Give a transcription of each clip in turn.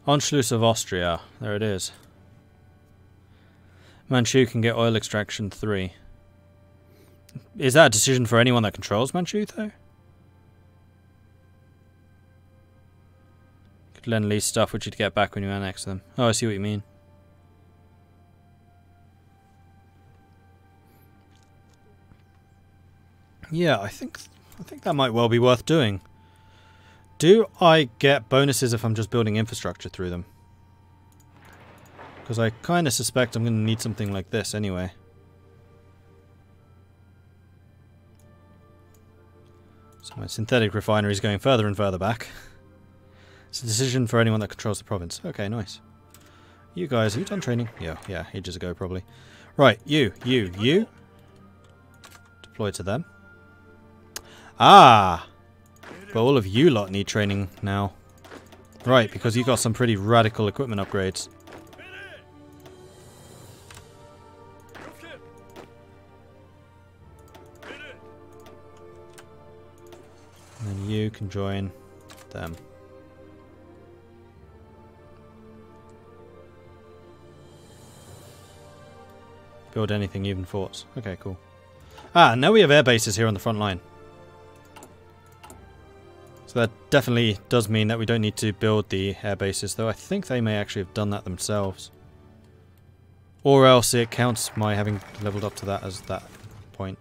Anschluss of Austria. There it is. Manchu can get oil extraction 3. Is that a decision for anyone that controls Manchu, though? Could lend lease stuff which you'd get back when you annex them. Oh, I see what you mean. Yeah, I think that might well be worth doing. Do I get bonuses if I'm just building infrastructure through them? Because I kind of suspect I'm going to need something like this anyway. So my synthetic refinery is going further and further back. It's a decision for anyone that controls the province. Okay, nice. You guys, have you done training? Yeah, ages ago probably. Right, you. Deploy to them. Ah! But all of you lot need training now. Right, because you got some pretty radical equipment upgrades. And then you can join them. Build anything, even forts. Okay, cool. Ah, now we have air bases here on the front line. So that definitely does mean that we don't need to build the air bases, though I think they may actually have done that themselves. Or else it counts my having leveled up to that as that point.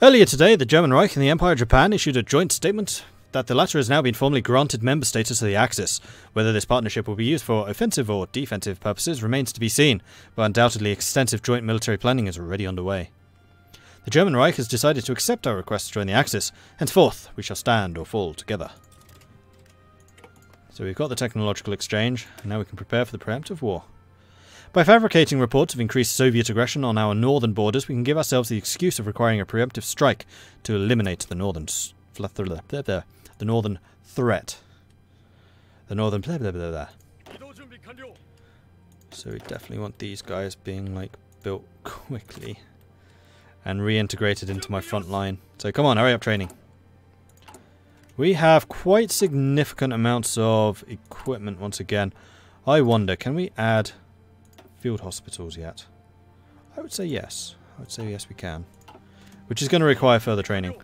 Earlier today, the German Reich and the Empire of Japan issued a joint statement that the latter has now been formally granted member status of the Axis. Whether this partnership will be used for offensive or defensive purposes remains to be seen, but undoubtedly extensive joint military planning is already underway. The German Reich has decided to accept our request to join the Axis. Henceforth, we shall stand or fall together. So we've got the technological exchange, and now we can prepare for the preemptive war. By fabricating reports of increased Soviet aggression on our northern borders, we can give ourselves the excuse of requiring a preemptive strike to eliminate the northern threat. The northern So we definitely want these guys being like built quickly and reintegrated into my front line. So come on, hurry up training. We have quite significant amounts of equipment once again. I wonder, can we add field hospitals yet? I would say yes. I would say yes we can. Which is going to require further training.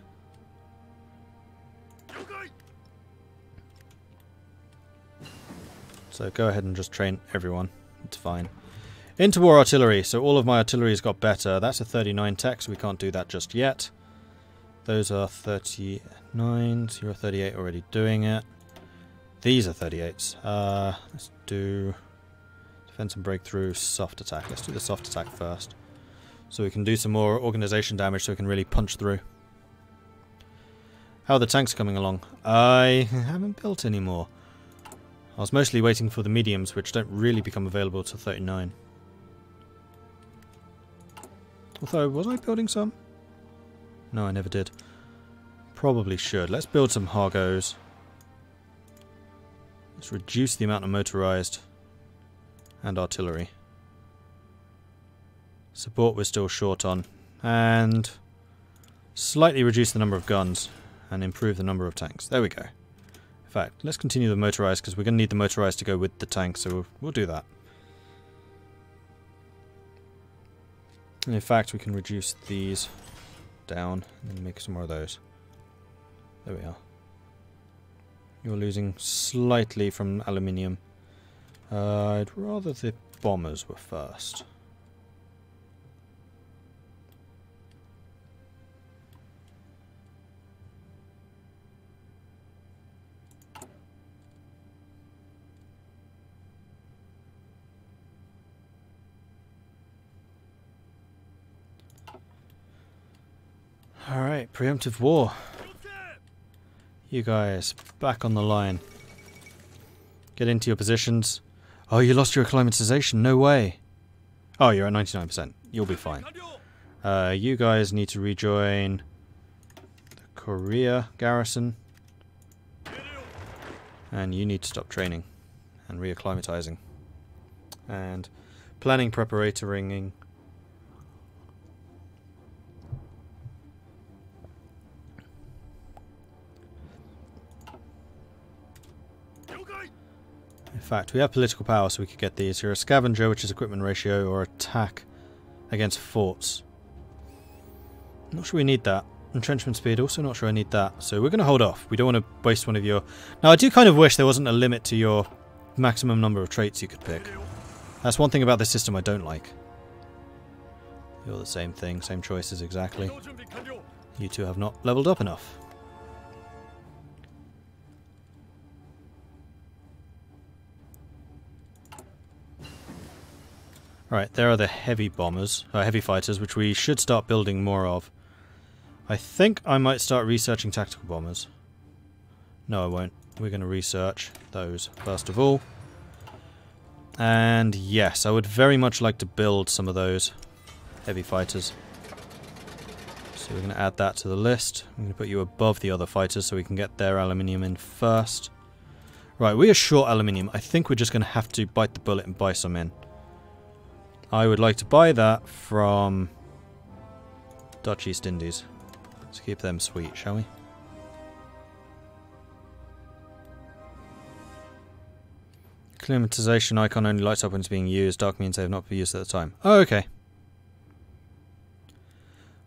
So go ahead and just train everyone. It's fine. Interwar artillery. So all of my artillery has got better. That's a 39 tech, so we can't do that just yet. Those are 39s. You're a 38 already doing it. These are 38s. Let's do defense and breakthrough, soft attack. Let's do the soft attack first. So we can do some more organization damage so we can really punch through. How are the tanks coming along? I haven't built any more. I was mostly waiting for the mediums, which don't really become available till 39. Although, was I building some? No, I never did. Probably should. Let's build some Hargos. Let's reduce the amount of motorized and artillery. Support we're still short on. And slightly reduce the number of guns and improve the number of tanks. There we go. In fact, let's continue the motorized because we're going to need the motorized to go with the tanks, so we'll do that. And in fact, we can reduce these down and make some more of those. There we are. You're losing slightly from aluminium. I'd rather the bombers were first. Alright, preemptive war. You guys, back on the line. Get into your positions. Oh, you lost your acclimatization, no way. Oh, you're at 99%. You'll be fine. You guys need to rejoin the Korea garrison. And you need to stop training and reacclimatizing. And planning preparatoring. In fact, we have political power, so we could get these. You're a scavenger, which is equipment ratio, or attack against forts. Not sure we need that. Entrenchment speed, also not sure I need that. So we're going to hold off. We don't want to waste one of your... Now, I do kind of wish there wasn't a limit to your maximum number of traits you could pick. That's one thing about this system I don't like. You're the same thing, same choices exactly. You two have not leveled up enough. Right, there are the heavy bombers, heavy fighters, which we should start building more of. I think I might start researching tactical bombers. No, I won't. We're going to research those first of all. And yes, I would very much like to build some of those heavy fighters. So we're going to add that to the list. I'm going to put you above the other fighters so we can get their aluminium in first. Right, we are short aluminium. I think we're just going to have to bite the bullet and buy some in. I would like to buy that from Dutch East Indies. Let's keep them sweet, shall we? Climatization icon only lights up when it's being used. Dark means they have not been used at the time. Oh, okay.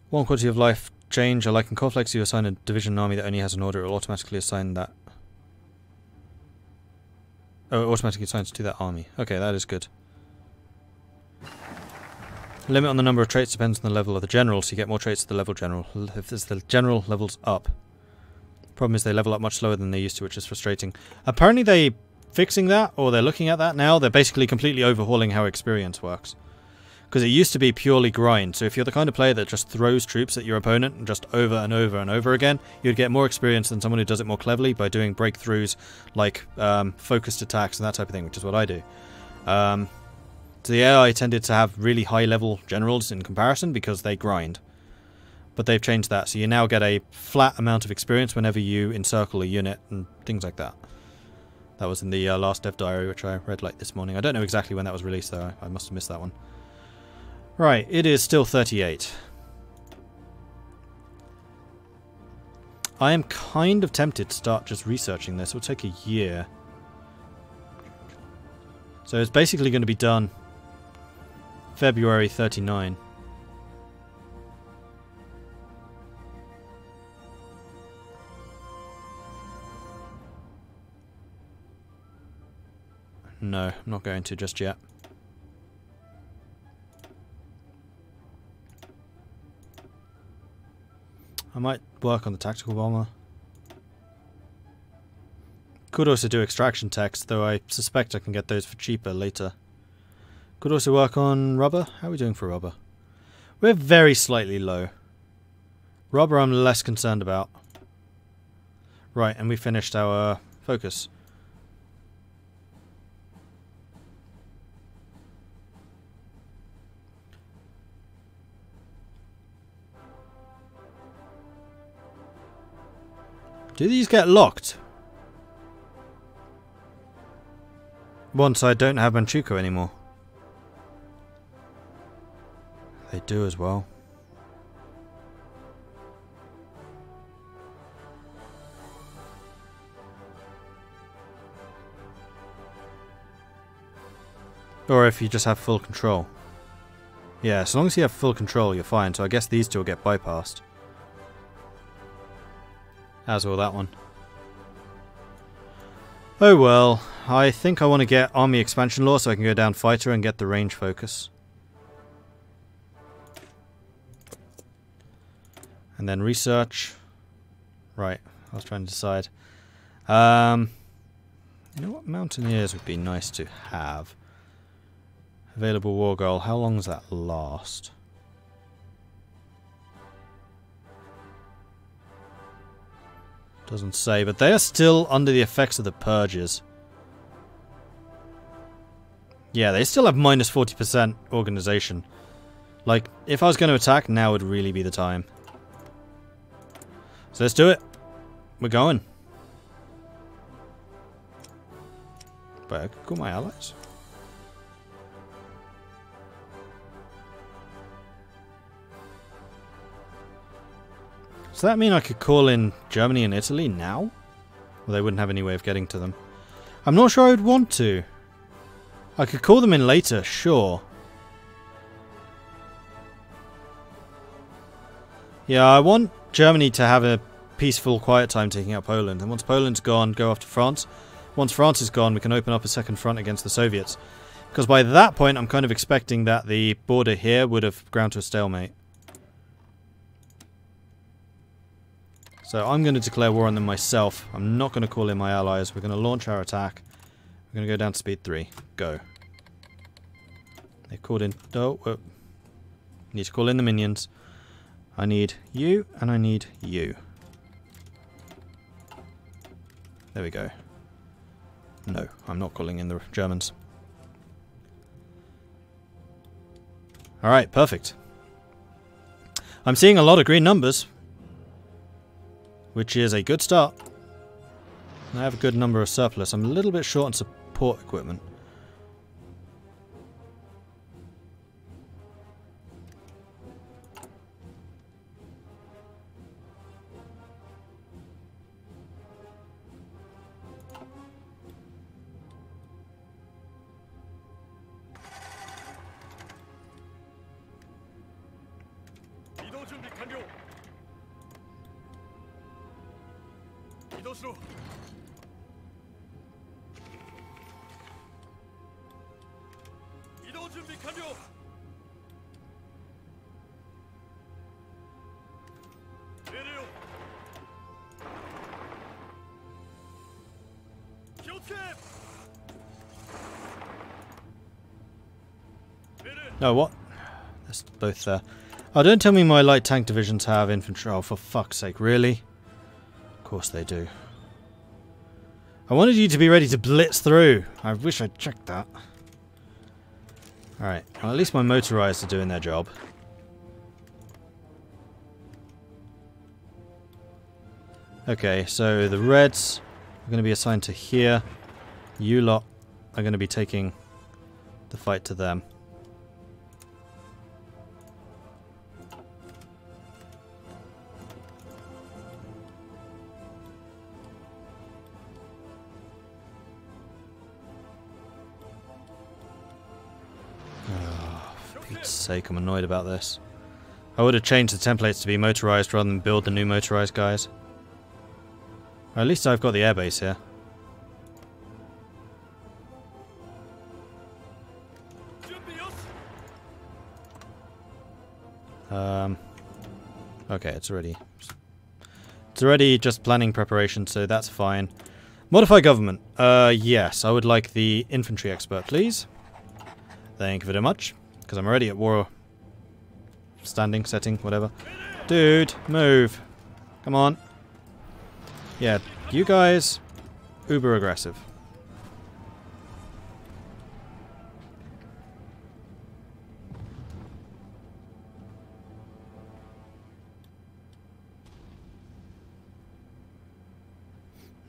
One quality of life change. I like in conflicts you assign a division army that only has an order. It will automatically assign that. Oh, it automatically assigns to that army. Okay, that is good. Limit on the number of traits depends on the level of the general, so you get more traits at the level general. If the general levels up. Problem is they level up much slower than they used to, which is frustrating. Apparently they're fixing that, or they're looking at that now. They're basically completely overhauling how experience works. Because it used to be purely grind, so if you're the kind of player that just throws troops at your opponent just over and over and over again, you'd get more experience than someone who does it more cleverly by doing breakthroughs like focused attacks and that type of thing, which is what I do. So the AI tended to have really high level generals in comparison because they grind. But they've changed that, so you now get a flat amount of experience whenever you encircle a unit and things like that. That was in the last dev diary, which I read like this morning. I don't know exactly when that was released though, I must have missed that one. Right, it is still 38. I am kind of tempted to start just researching this. It will take a year. So it's basically going to be done February 39. No, I'm not going to just yet. I might work on the tactical bomber. Could also do extraction techs, though I suspect I can get those for cheaper later. Could also work on rubber. How are we doing for rubber? We're very slightly low. Rubber I'm less concerned about. Right, and we finished our focus. Do these get locked? Once I don't have Manchukuo anymore. They do as well. Or if you just have full control. Yeah, as long as you have full control, you're fine. So I guess these two will get bypassed. As will that one. Oh well, I think I want to get army expansion law so I can go down fighter and get the range focus. And then research. Right, I was trying to decide. You know what, mountaineers would be nice to have. Available war goal, how long does that last? Doesn't say, but they are still under the effects of the purges. Yeah, they still have minus 40% organization. Like, if I was going to attack, now would really be the time. So let's do it. We're going. But I could call my allies. Does that mean I could call in Germany and Italy now? Well, they wouldn't have any way of getting to them. I'm not sure I would want to. I could call them in later, sure. Yeah, I want Germany to have a peaceful, quiet time taking out Poland. And once Poland's gone, go after France. Once France is gone, we can open up a second front against the Soviets. Because by that point, I'm kind of expecting that the border here would have ground to a stalemate. So I'm going to declare war on them myself. I'm not going to call in my allies. We're going to launch our attack. We're going to go down to speed 3. Go. They've called in... Oh, whoa. Need to call in the minions. I need you, and I need you. There we go. No, I'm not calling in the Germans. Alright, perfect. I'm seeing a lot of green numbers, which is a good start. I have a good number of surplus. I'm a little bit short on support equipment. No, what? That's both there. Oh, don't tell me my light tank divisions have infantry. Oh, for fuck's sake, really? Of course they do. I wanted you to be ready to blitz through. I wish I'd checked that. Alright, well, at least my motorized are doing their job. Okay, so the Reds are going to be assigned to here. You lot are going to be taking the fight to them. Sake, I'm annoyed about this. I would have changed the templates to be motorized rather than build the new motorized guys. Or at least I've got the airbase here. Okay, it's already just planning preparation, so that's fine. Modify government. Yes, I would like the infantry expert, please. Thank you very much. Because I'm already at war. Standing, setting, whatever. Dude, move. Come on. Yeah, you guys, uber aggressive.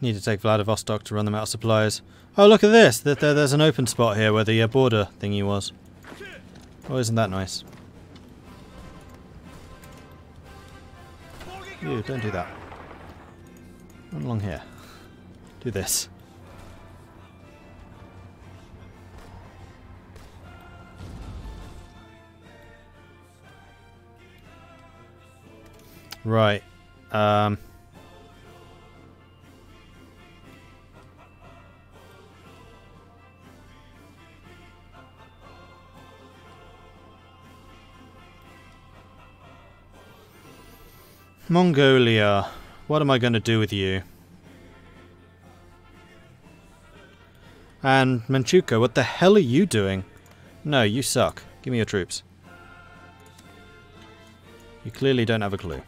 Need to take Vladivostok to run them out of supplies. Oh, look at this. There's an open spot here where the border thingy was. Oh, isn't that nice? You, don't do that. Run along here. Do this. Right. Mongolia, what am I going to do with you? And Manchukuo, what the hell are you doing? No, you suck. Give me your troops. You clearly don't have a clue.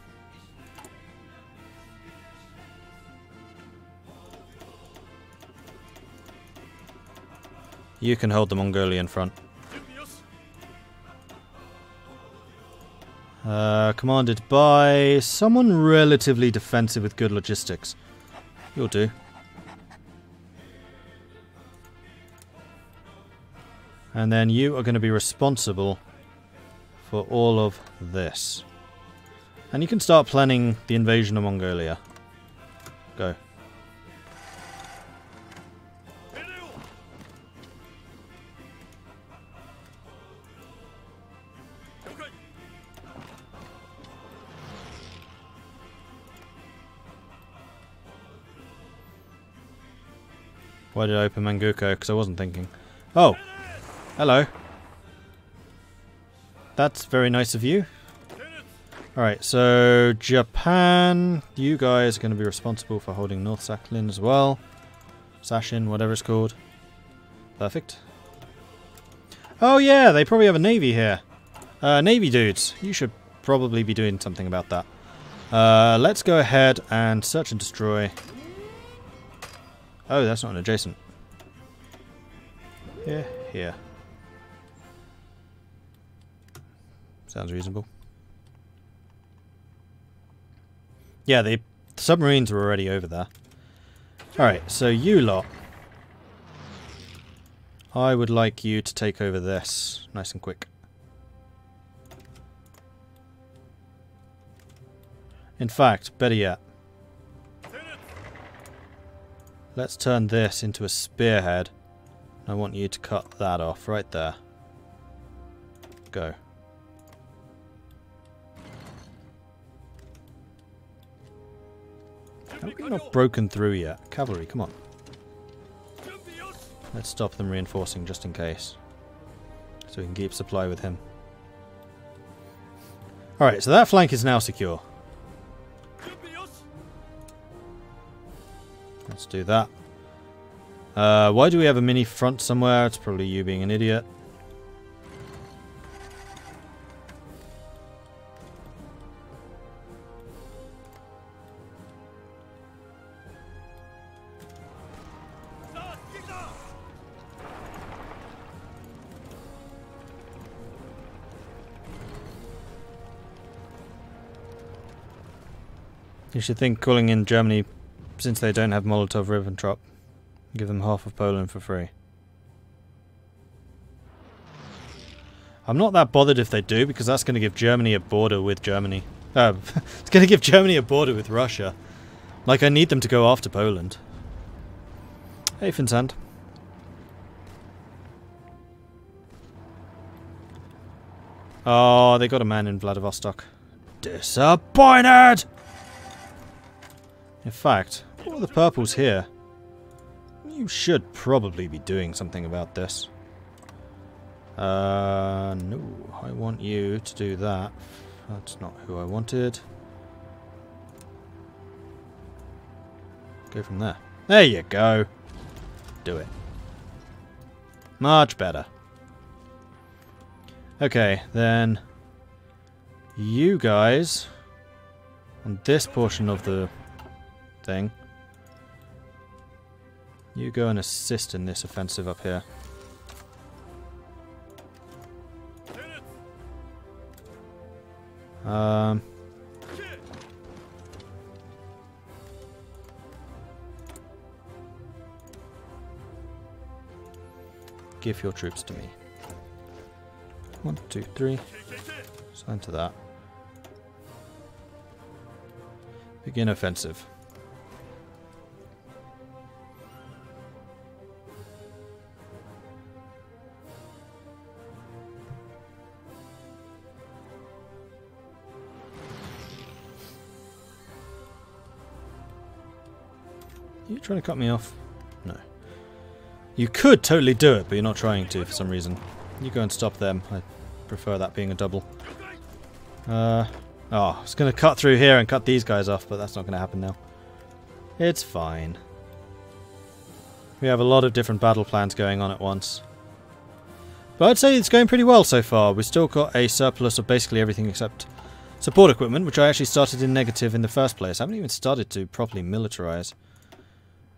You can hold the Mongolian front. Commanded by someone relatively defensive with good logistics. You'll do. And then you are going to be responsible for all of this. And you can start planning the invasion of Mongolia. Go. Why did I open Manchukuo? Because I wasn't thinking. Oh! Hello. That's very nice of you. Alright, so Japan, you guys are going to be responsible for holding North Sakhalin as well. Sashin, whatever it's called. Perfect. Oh yeah, they probably have a navy here. Navy dudes, you should probably be doing something about that. Let's go ahead and search and destroy. Oh, that's not an adjacent. Here. Sounds reasonable. Yeah, the submarines were already over there. Alright, so you lot. I would like you to take over this nice and quick. In fact, better yet. Let's turn this into a spearhead. I want you to cut that off right there. Go. How are we not broken through yet? Cavalry, come on. Let's stop them reinforcing just in case. So we can keep supply with him. Alright, so that flank is now secure. Let's do that. Why do we have a mini front somewhere? It's probably you being an idiot. You should think calling in Germany, since they don't have Molotov-Ribbentrop, give them half of Poland for free. I'm not that bothered if they do, because that's going to give Germany a border with Germany. It's going to give Germany a border with Russia. Like, I need them to go after Poland. Hey, Vincent. Oh, they got a man in Vladivostok. Disappointed! In fact, what are the purples here? You should probably be doing something about this. No, I want you to do that. That's not who I wanted. Go from there. There you go. Do it. Much better. Okay, then you guys on this portion of the thing, you go and assist in this offensive up here. Give your troops to me. 1, 2, 3. Sign to that. Begin offensive. You trying to cut me off? No. You could totally do it, but you're not trying to for some reason. You go and stop them. I prefer that being a double. Oh, I was going to cut through here and cut these guys off, but that's not going to happen now. It's fine. We have a lot of different battle plans going on at once. But I'd say it's going pretty well so far. We've still got a surplus of basically everything except support equipment, which I actually started in negative in the first place. I haven't even started to properly militarize.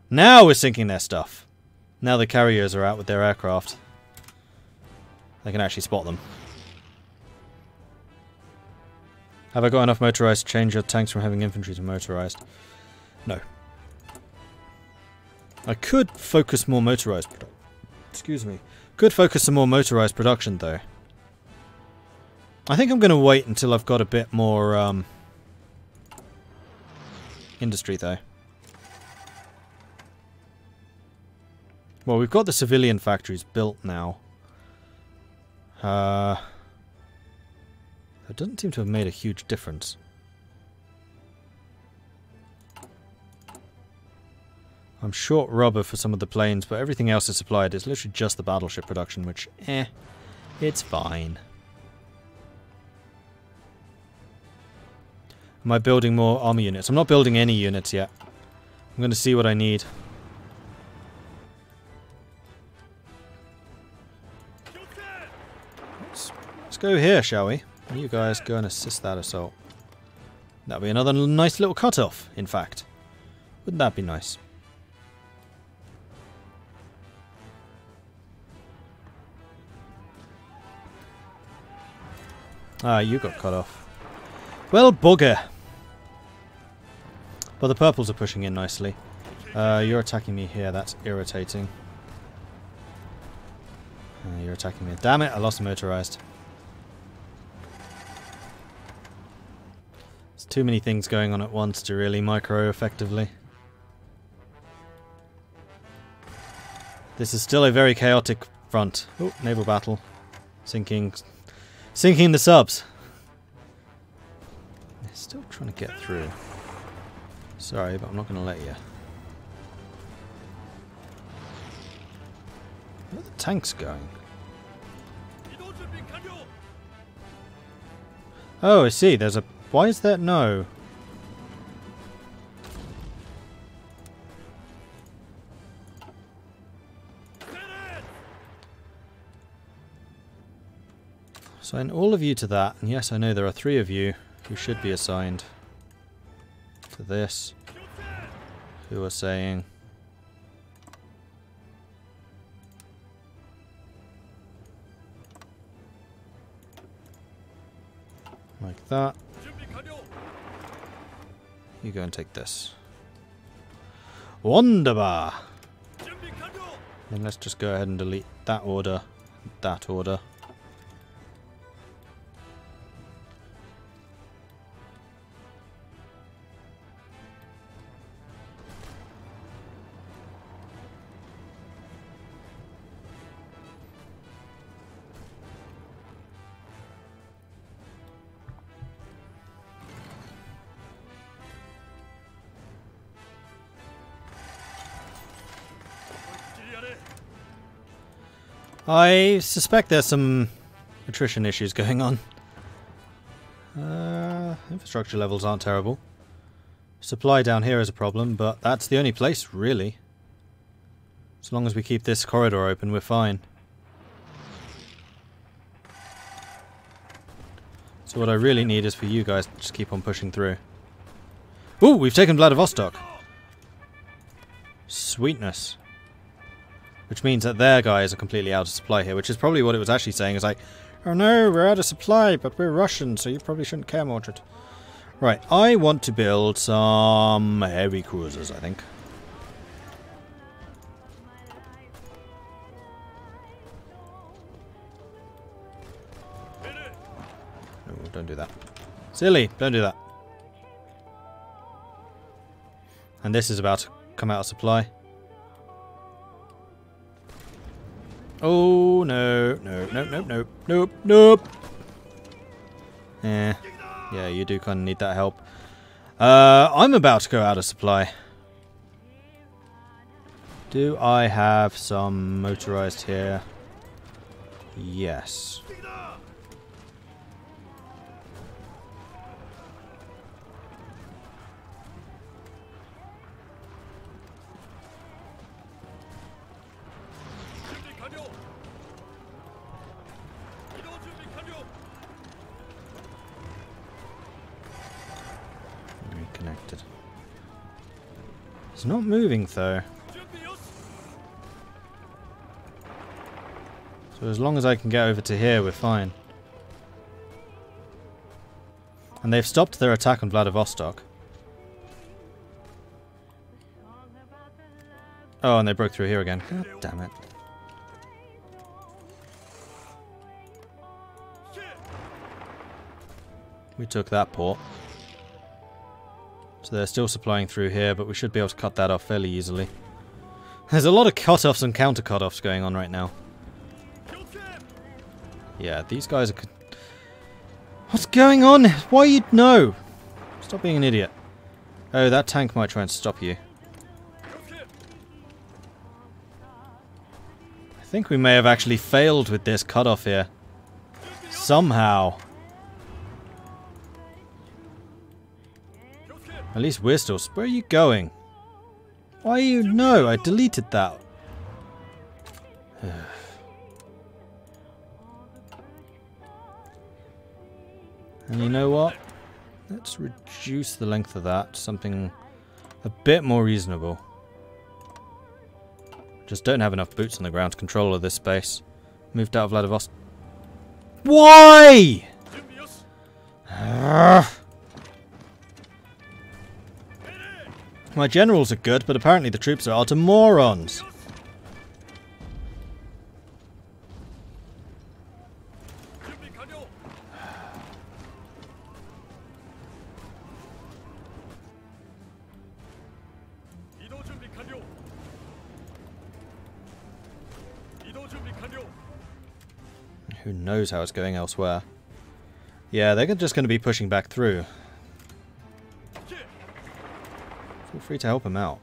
Now we're sinking their stuff. Now the carriers are out with their aircraft. They can actually spot them. Have I got enough motorized to change your tanks from having infantry to motorized? No. I could focus more motorized excuse me. Could focus some more motorized production though. I think I'm going to wait until I've got a bit more industry though. Well, we've got the civilian factories built now. It doesn't seem to have made a huge difference. I'm short rubber for some of the planes, but everything else is supplied. It's literally just the battleship production, which, it's fine. Am I building more army units? I'm not building any units yet. I'm going to see what I need. Let's go here, shall we? You guys go and assist that assault. That'll be another nice little cut-off, in fact. Wouldn't that be nice? Ah, you got cut off. Well, bugger. But the purples are pushing in nicely. You're attacking me here. That's irritating. You're attacking me. Damn it, I lost the motorized. There's too many things going on at once to really micro effectively. This is still a very chaotic front. Oh, naval battle. Sinking the subs. They're still trying to get through. Sorry, but I'm not going to let you. Where are the tanks going? Oh, I see. There's a... Why is there... No. Assign all of you to that. And yes, I know there are 3 of you who should be assigned to this. Who are saying... Like that. You go and take this. Wunderbar! Then let's just go ahead and delete that order. That order. I suspect there's some attrition issues going on. Infrastructure levels aren't terrible. Supply down here is a problem, but that's the only place, really. As long as we keep this corridor open, we're fine. So what I really need is for you guys to just keep on pushing through. Ooh, we've taken Vladivostok. Sweetness. Which means that their guys are completely out of supply here, which is probably what it was actually saying. It's like, oh no, we're out of supply, but we're Russian, so you probably shouldn't care, Mordred. Right, I want to build some heavy cruisers, I think. No, don't do that. Silly, don't do that. And this is about to come out of supply. Oh, no, no, no, no, no, nope, nope. Yeah, you do kind of need that help. I'm about to go out of supply. Do I have some motorized here? Yes. Reconnected. It's not moving though. So as long as I can get over to here, we're fine. And they've stopped their attack on Vladivostok. Oh, and they broke through here again. God damn it. We took that port. So they're still supplying through here, but we should be able to cut that off fairly easily. There's a lot of cut-offs and counter-cut-offs going on right now. Yeah, these guys are... What's going on? Why you... No! Stop being an idiot. Oh, that tank might try and stop you. I think we may have actually failed with this cutoff here. Somehow. At least we're still... Where are you going? Why are you... No, I deleted that. And you know what? Let's reduce the length of that to something a bit more reasonable. Just don't have enough boots on the ground to control all of this space. Moved out of Vladivostok. Why? My generals are good, but apparently the troops are utter morons. Who knows how it's going elsewhere. Yeah, they're just going to be pushing back through. Feel free to help him out.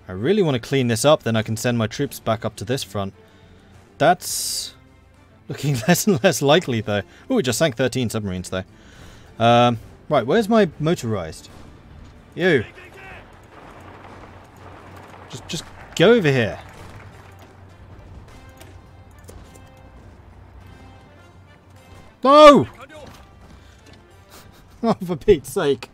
I really want to clean this up, then I can send my troops back up to this front. That's looking less and less likely, though. Oh, we just sank 13 submarines, though. Right, where's my motorized? You! Just go over here. No! Oh, for Pete's sake.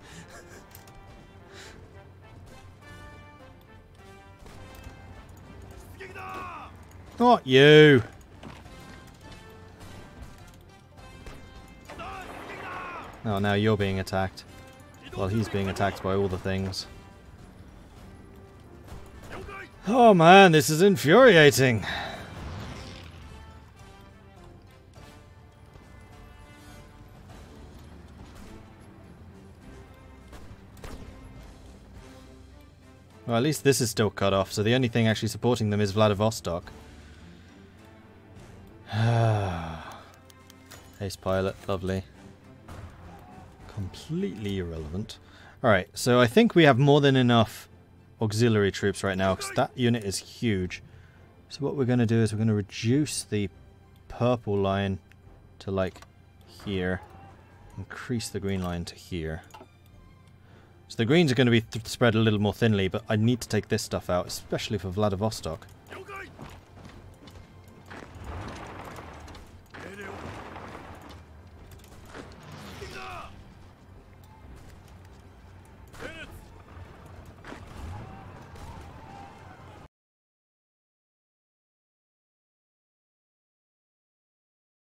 Not you! Oh, now you're being attacked. Well, he's being attacked by all the things. Oh man, this is infuriating! Well, at least this is still cut off, so the only thing actually supporting them is Vladivostok. Ace pilot, lovely. Completely irrelevant. Alright, so I think we have more than enough auxiliary troops right now, because that unit is huge. So what we're going to do is we're going to reduce the purple line to like here. Increase the green line to here. So the greens are going to be spread a little more thinly, but I need to take this stuff out, especially for Vladivostok.